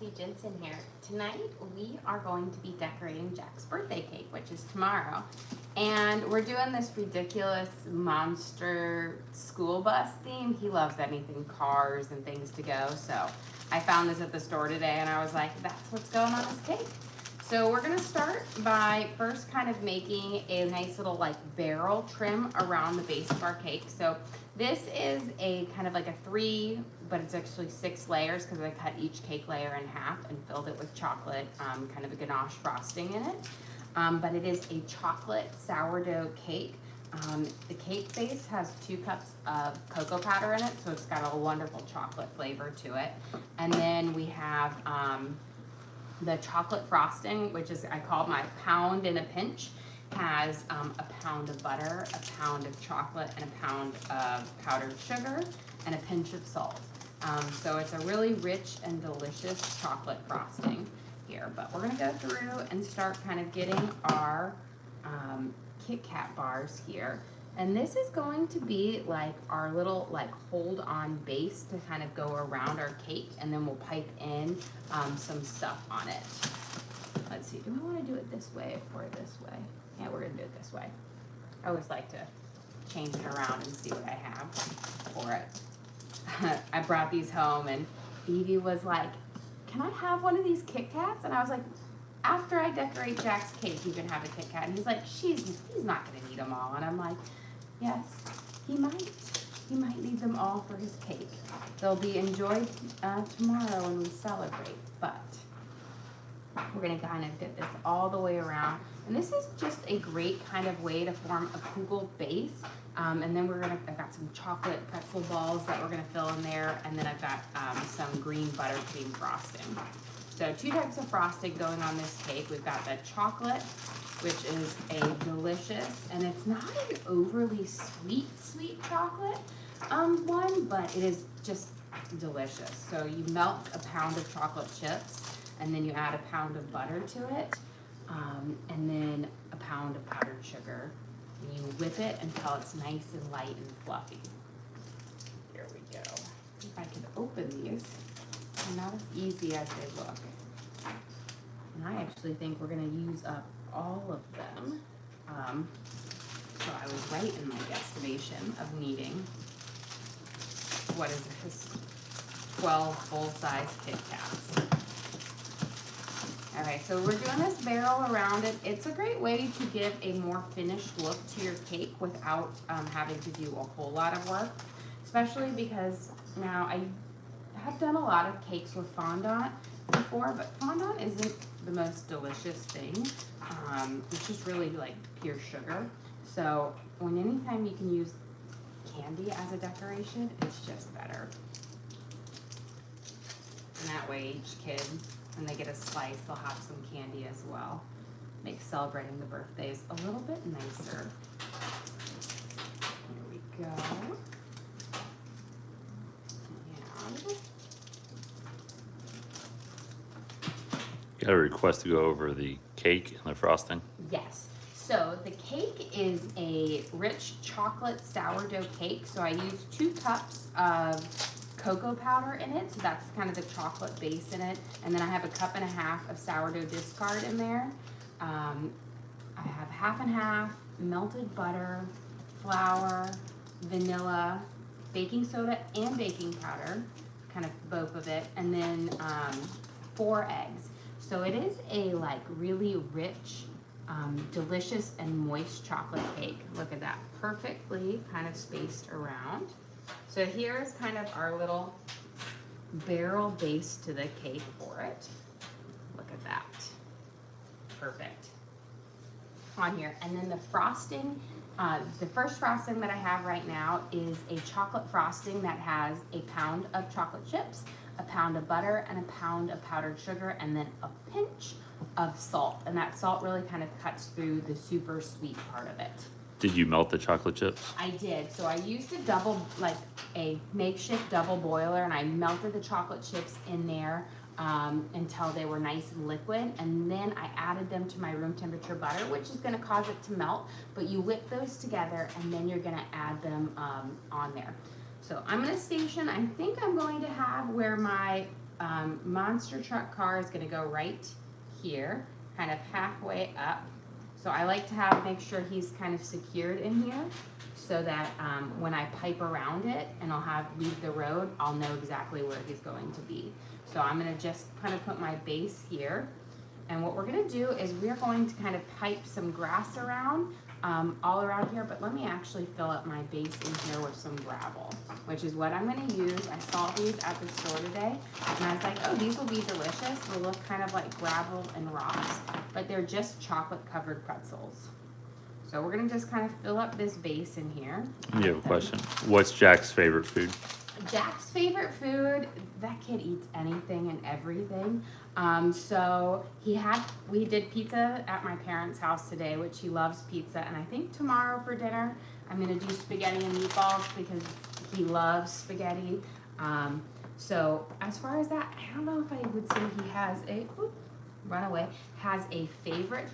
Chelsea Jensen here. Tonight we are going to be decorating Jack's birthday cake, which is tomorrow. And we're doing this ridiculous monster school bus theme. He loves anything cars and things to go. So I found this at the store today and I was like, that's what's going on this cake. So we're gonna start by first kind of making a nice little like barrel trim around the base of our cake. So this is a kind of like a 3, but it's actually 6 layers because I cut each cake layer in half and filled it with chocolate, kind of a ganache frosting in it. But it is a chocolate sourdough cake. The cake base has 2 cups of cocoa powder in it, so it's got a wonderful chocolate flavor to it. And then we have the chocolate frosting, which is I call my pound in a pinch, has a pound of butter, a pound of chocolate, and a pound of powdered sugar, and a pinch of salt. So it's a really rich and delicious chocolate frosting here. But we're gonna go through and start kind of getting our Kit Kat bars here. And this is going to be like our little like hold on base to kind of go around our cake, and then we'll pipe in some stuff on it. Let's see, do we want to do it this way or this way? Yeah, we're gonna do it this way. I always like to change it around and see what I have for it. I brought these home and Evie was like, can I have one of these Kit Kats? And I was like, after I decorate Jack's cake, you can have a Kit Kat. And he's like, he's not gonna need them all. And I'm like, yes, he might. He might need them all for his cake. They'll be enjoyed tomorrow when we celebrate, but we're gonna kind of get this all the way around. And this is just a great kind of way to form a kugel base. And then I've got some chocolate pretzel balls that we're gonna fill in there. And then I've got some green buttercream frosting. So 2 types of frosting going on this cake. We've got the chocolate, which is a delicious, and it's not an overly sweet chocolate one, but it is just delicious. So you melt a pound of chocolate chips, and then you add a pound of butter to it, and then a pound of powdered sugar. And you whip it until it's nice and light and fluffy. Here we go. If I could open these. They're not as easy as they look. And I actually think we're gonna use up all of them. So I was right in my guesstimation of needing, what is this, 12 full-size Kit Kats. All right, so we're doing this barrel around it. It's a great way to give a more finished look to your cake without having to do a whole lot of work, especially because now I have done a lot of cakes with fondant before, but fondant isn't the most delicious thing. It's just really like pure sugar. So anytime you can use candy as a decoration, it's just better. And that way each kid, when they get a slice, they'll have some candy as well. Makes celebrating the birthdays a little bit nicer. Here we go. Got a request to go over the cake and the frosting? Yes. So the cake is a rich chocolate sourdough cake. So I use 2 cups of cocoa powder in it. So that's kind of the chocolate base in it. And then I have 1.5 cups of sourdough discard in there. I have 50/50 melted butter, flour, vanilla, baking soda, and baking powder, kind of both of it. And then 4 eggs. So it is a like really rich, delicious and moist chocolate cake. Look at that, perfectly kind of spaced around. So here's kind of our little barrel base to the cake for it. Look at that, perfect on here. And then the frosting, the first frosting that I have right now is a chocolate frosting that has 1 pound of chocolate chips, 1 pound of butter, and 1 pound of powdered sugar, and then a pinch of salt. And that salt really kind of cuts through the super sweet part of it. Did you melt the chocolate chips? I did. So I used a makeshift double boiler, and I melted the chocolate chips in there until they were nice and liquid, and then I added them to my room temperature butter, which is going to cause it to melt, but you whip those together and then you're going to add them on there. So I'm going to station, I think I'm going to have where my monster truck car is gonna go right here, kind of halfway up. So I like to make sure he's kind of secured in here so that when I pipe around it and I'll leave the road, I'll know exactly where he's going to be. So I'm gonna just kind of put my base here. And what we're gonna do is we're going to kind of pipe some grass around, all around here, but let me actually fill up my base in here with some gravel, which is what I'm gonna use. I saw these at the store today, and I was like, oh, these will be delicious. They look kind of like gravel and rocks, but they're just chocolate covered pretzels. So we're gonna just kind of fill up this base in here. You have a question. What's Jack's favorite food? Jack's favorite food, that kid eats anything and everything. So we did pizza at my parents' house today, which he loves pizza. And I think tomorrow for dinner, I'm gonna do spaghetti and meatballs because he loves spaghetti. So as far as that, I don't know if I would say he has a favorite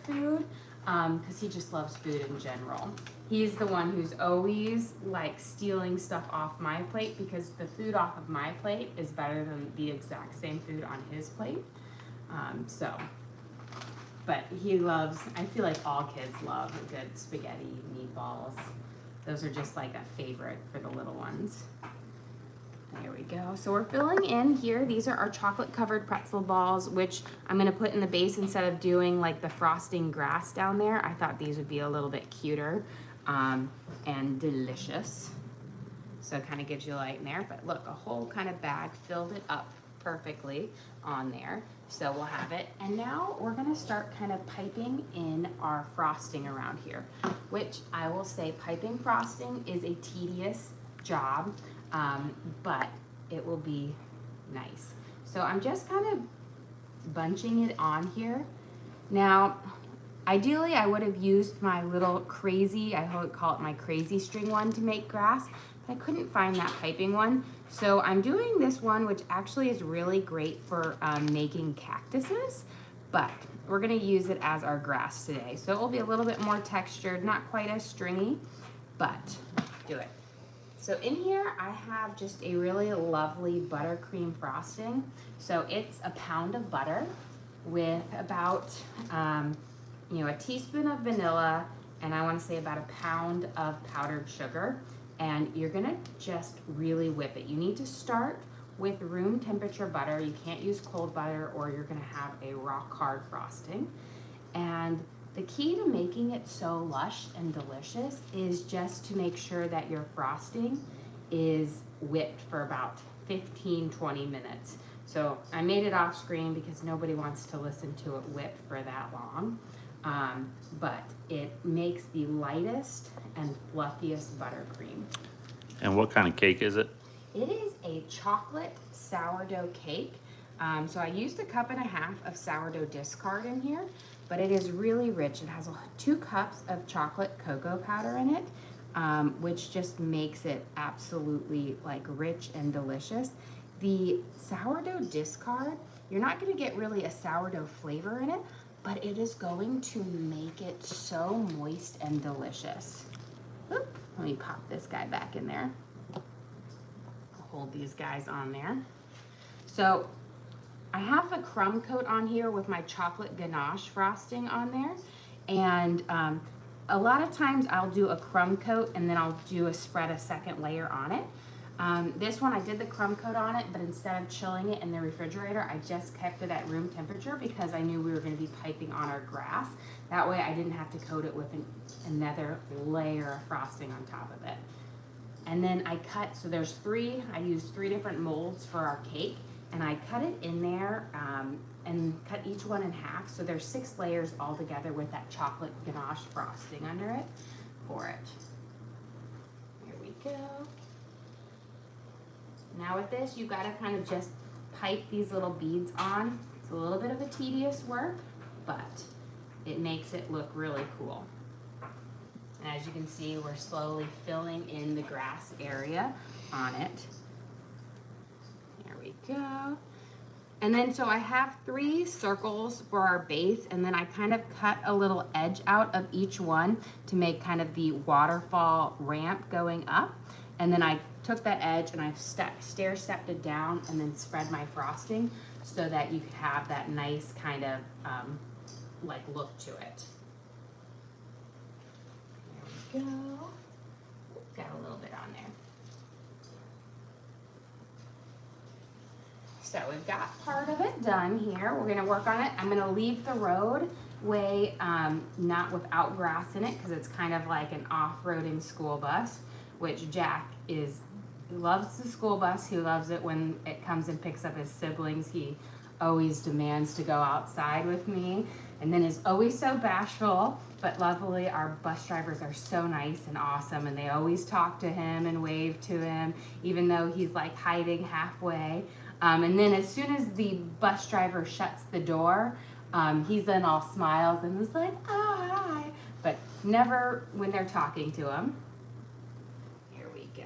food. Because he just loves food in general. He's the one who's always like stealing stuff off my plate because the food off of my plate is better than the exact same food on his plate. But he loves, I feel like all kids love a good spaghetti, meatballs. Those are just like a favorite for the little ones. There we go. So we're filling in here. These are our chocolate covered pretzel balls, which I'm going to put in the base instead of doing like the frosting grass down there. I thought these would be a little bit cuter and delicious. So it kind of gives you light in there. But look, a whole kind of bag filled it up perfectly on there. So we'll have it. And now we're going to start kind of piping in our frosting around here, which I will say piping frosting is a tedious job. But it will be nice. So I'm just kind of bunching it on here. Now, ideally I would have used my little crazy, I would call it my crazy string one to make grass, but I couldn't find that piping one. So I'm doing this one, which actually is really great for making cactuses, but we're gonna use it as our grass today. So it will be a little bit more textured, not quite as stringy, but do it. So in here, I have just a really lovely buttercream frosting. So it's a pound of butter with about, a teaspoon of vanilla, and I want to say about a pound of powdered sugar. And you're gonna just really whip it. You need to start with room temperature butter. You can't use cold butter or you're gonna have a rock hard frosting. And the key to making it so lush and delicious is just to make sure that your frosting is whipped for about 15-20 minutes. So I made it off screen because nobody wants to listen to it whip for that long. But it makes the lightest and fluffiest buttercream. And what kind of cake is it? It is a chocolate sourdough cake. So I used 1.5 cups of sourdough discard in here, but it is really rich. It has 2 cups of chocolate cocoa powder in it, which just makes it absolutely like rich and delicious. The sourdough discard, you're not gonna get really a sourdough flavor in it, but it is going to make it so moist and delicious. Oop, let me pop this guy back in there. Hold these guys on there. So I have a crumb coat on here with my chocolate ganache frosting on there. And a lot of times I'll do a crumb coat and then I'll spread a second layer on it. This one I did the crumb coat on it, but instead of chilling it in the refrigerator, I just kept it at room temperature because I knew we were going to be piping on our grass. That way I didn't have to coat it with another layer of frosting on top of it. And then I cut, so there's I used 3 different molds for our cake, and I cut it in there and cut each one in half. So there's 6 layers all together with that chocolate ganache frosting under it for it. Here we go. Now with this, you gotta kind of just pipe these little beads on. It's a little bit of a tedious work, but it makes it look really cool. And as you can see, we're slowly filling in the grass area on it. There we go. And then, so I have 3 circles for our base, and then I kind of cut a little edge out of each one to make kind of the waterfall ramp going up. And then I took that edge and I stair stepped it down and then spread my frosting so that you could have that nice kind of like look to it. There we go. Got a little bit on there. So we've got part of it done here. We're gonna work on it. I'm gonna leave the roadway not without grass in it because it's kind of like an off-roading school bus, which Jack he loves the school bus. He loves it when it comes and picks up his siblings. He always demands to go outside with me and then is always so bashful. But luckily our bus drivers are so nice and awesome and they always talk to him and wave to him even though he's like hiding halfway. And then as soon as the bus driver shuts the door, he's then all smiles and is like, oh, hi. But never when they're talking to him. Here we go.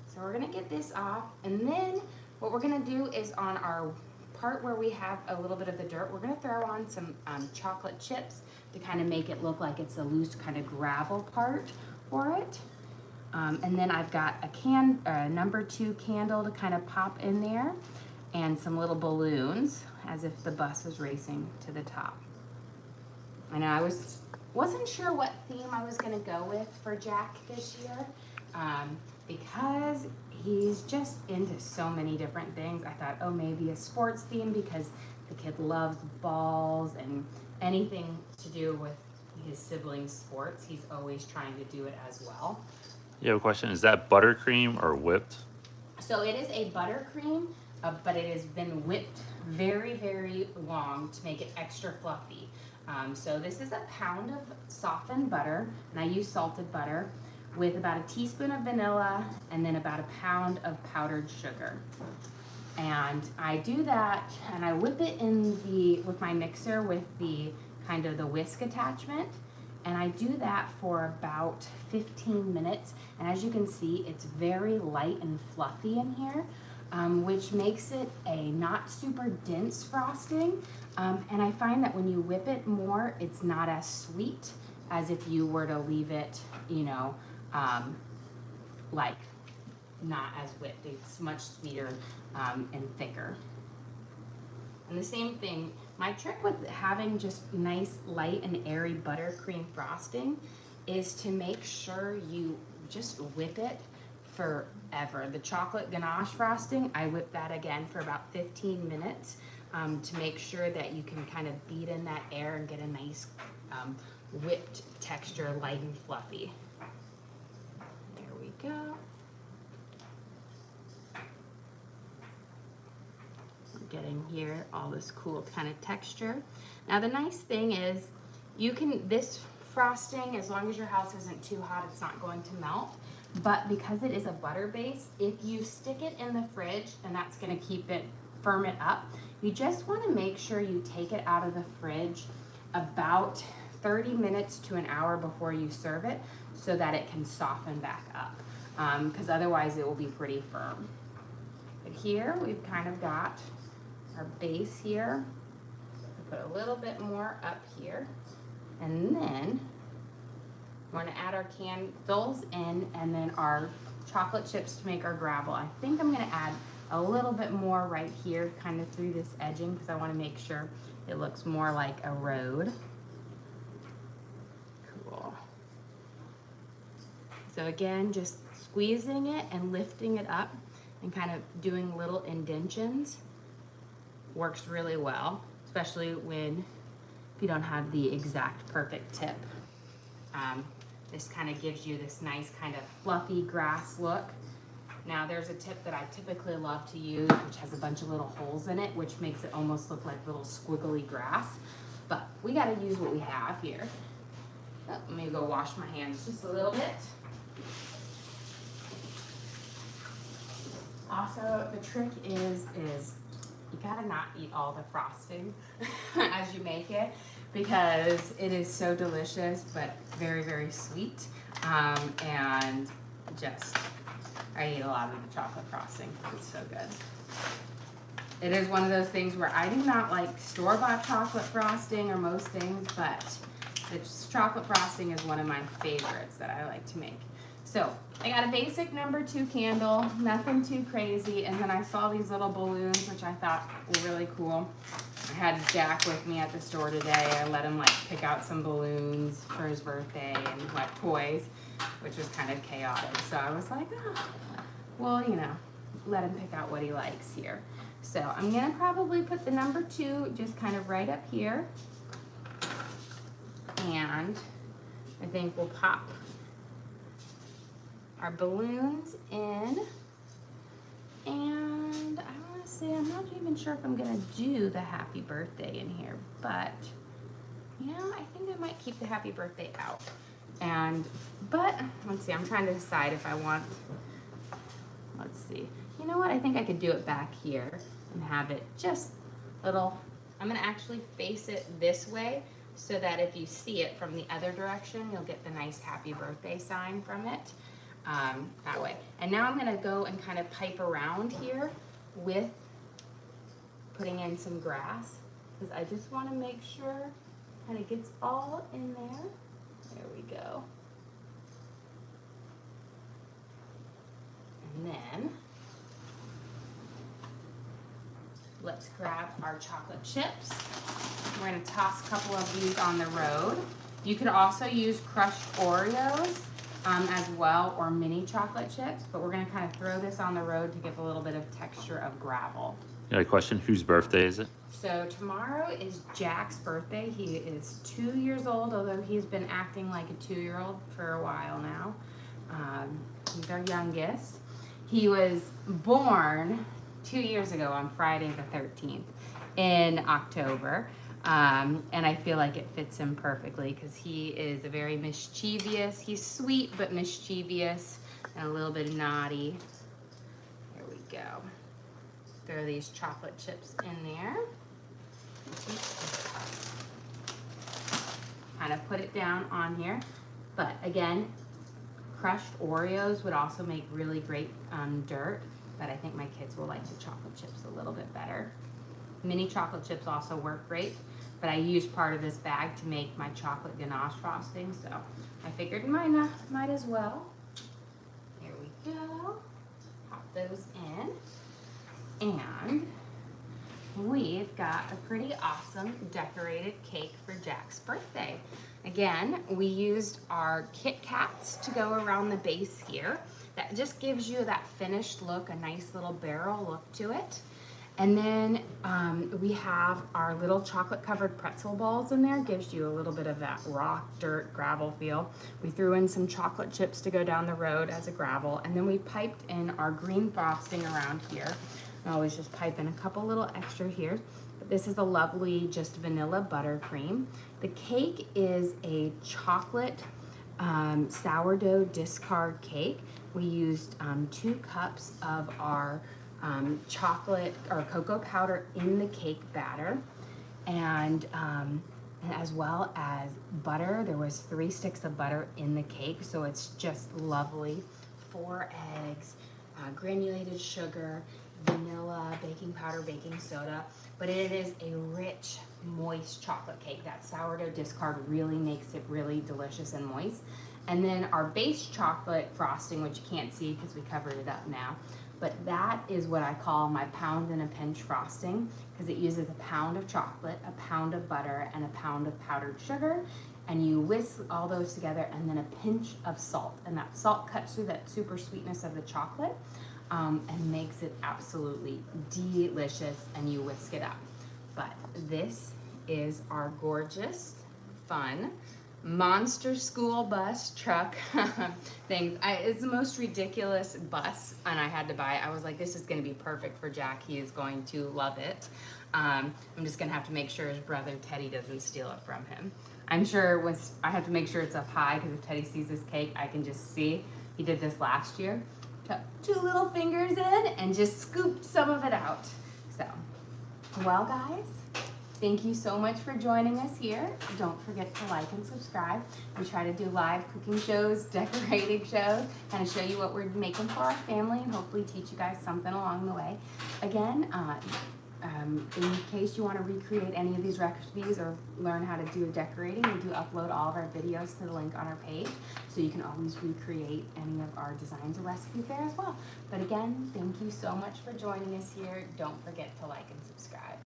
So we're gonna get this off. And then what we're gonna do is on our part where we have a little bit of the dirt, we're gonna throw on some chocolate chips to kind of make it look like it's a loose kind of gravel part for it. And then I've got a number 2 candle to kind of pop in there and some little balloons as if the bus was racing to the top. I know I wasn't sure what theme I was gonna go with for Jack this year because he's just into so many different things. I thought, oh, maybe a sports theme because the kid loves balls and anything to do with his siblings' sports. He's always trying to do it as well. You have a question? Is that buttercream or whipped? So it is a buttercream, but it has been whipped very, very long to make it extra fluffy. So this is a pound of softened butter, and I use salted butter, with about a teaspoon of vanilla and then about a pound of powdered sugar. And I do that and I whip it with my mixer with the kind of the whisk attachment. And I do that for about 15 minutes. And as you can see, it's very light and fluffy in here, which makes it a not super dense frosting. And I find that when you whip it more, it's not as sweet as if you were to leave it, like not as whipped. It's much sweeter and thicker. And the same thing, my trick with having just nice light and airy buttercream frosting is to make sure you just whip it forever. The chocolate ganache frosting, I whip that again for about 15 minutes to make sure that you can kind of beat in that air and get a nice whipped texture, light and fluffy. There we go. Getting here all this cool kind of texture. Now the nice thing is this frosting, as long as your house isn't too hot, it's not going to melt. But because it is a butter base, if you stick it in the fridge, and that's going to firm it up, you just want to make sure you take it out of the fridge about 30 minutes to an hour before you serve it so that it can soften back up, because otherwise it will be pretty firm. But here we've kind of got our base here. Put a little bit more up here, and then we're going to add our candles in and then our chocolate chips to make our gravel. I think I'm going to add a little bit more right here, kind of through this edging, because I want to make sure it looks more like a road. Cool. So again, just squeezing it and lifting it up and kind of doing little indentions works really well, especially if you don't have the exact perfect tip. This kind of gives you this nice kind of fluffy grass look. Now there's a tip that I typically love to use, which has a bunch of little holes in it, which makes it almost look like little squiggly grass. But we got to use what we have here. Oh, let me go wash my hands just a little bit. Also, the trick is you gotta not eat all the frosting as you make it, because it is so delicious but very, very sweet. And just, I eat a lot of the chocolate frosting. It's so good. It is one of those things where I do not like store-bought chocolate frosting or most things, but the chocolate frosting is one of my favorites that I like to make. So I got a basic number 2 candle, nothing too crazy, and then I saw these little balloons, which I thought were really cool. I had Jack with me at the store today. I let him like pick out some balloons for his birthday and like toys, which was kind of chaotic. So I was like, oh, well, you know, let him pick out what he likes here. So I'm gonna probably put the number 2 just kind of right up here. And I think we'll pop our balloons in. And I want to say, I'm not even sure if I'm going to do the happy birthday in here, but you know, I think I might keep the happy birthday out. But let's see, I'm trying to decide if I want, let's see. You know what? I think I could do it back here and have it just little. I'm going to actually face it this way so that if you see it from the other direction, you'll get the nice happy birthday sign from it. That way. And now I'm going to go and kind of pipe around here with putting in some grass, because I just want to make sure kind of gets all in there. There we go. And then let's grab our chocolate chips. We're going to toss a couple of these on the road. You could also use crushed Oreos as well, or mini chocolate chips, but we're going to kind of throw this on the road to give a little bit of texture of gravel. Got a question? Whose birthday is it? So tomorrow is Jack's birthday. He is 2 years old, although he's been acting like a 2-year-old for a while now. He's our youngest. He was born 2 years ago on Friday the 13th in October. And I feel like it fits him perfectly because he is a very mischievous. He's sweet but mischievous and a little bit naughty. There we go. Throw these chocolate chips in there. Kind of put it down on here. But again, crushed Oreos would also make really great dirt, but I think my kids will like the chocolate chips a little bit better. Mini chocolate chips also work great, but I used part of this bag to make my chocolate ganache frosting, so I figured might as well. Here we go. Pop those in. And we've got a pretty awesome decorated cake for Jack's birthday. Again, we used our Kit Kats to go around the base here. That just gives you that finished look, a nice little barrel look to it. And then we have our little chocolate covered pretzel balls in there. Gives you a little bit of that rock, dirt, gravel feel. We threw in some chocolate chips to go down the road as a gravel. And then we piped in our green frosting around here. I always just pipe in a couple little extra here. But this is a lovely just vanilla buttercream. The cake is a chocolate sourdough discard cake. We used 2 cups of our chocolate or cocoa powder in the cake batter, and as well as butter. There was 3 sticks of butter in the cake, so it's just lovely. 4 eggs, granulated sugar, vanilla, baking powder, baking soda, but it is a rich, moist chocolate cake. That sourdough discard really makes it really delicious and moist. And then our base chocolate frosting, which you can't see because we covered it up now, but that is what I call my pound and a pinch frosting, because it uses a pound of chocolate, a pound of butter, and a pound of powdered sugar, and you whisk all those together, and then a pinch of salt, and that salt cuts through that super sweetness of the chocolate and makes it absolutely delicious, and you whisk it up. But this is our gorgeous, fun monster school bus truck things. It's the most ridiculous bus, and I had to buy it. I was like, this is going to be perfect for Jack. He is going to love it. I'm just going to have to make sure his brother Teddy doesn't steal it from him. I'm sure I have to make sure it's up high, because if Teddy sees this cake, I can just see. He did this last year. Took 2 little fingers in and just scooped some of it out. So, well, guys, thank you so much for joining us here. Don't forget to like and subscribe. We try to do live cooking shows, decorating shows, kind of show you what we're making for our family and hopefully teach you guys something along the way. Again, In case you want to recreate any of these recipes or learn how to do decorating, we do upload all of our videos to the link on our page, so you can always recreate any of our designs or recipes there as well. But again, thank you so much for joining us here. Don't forget to like and subscribe.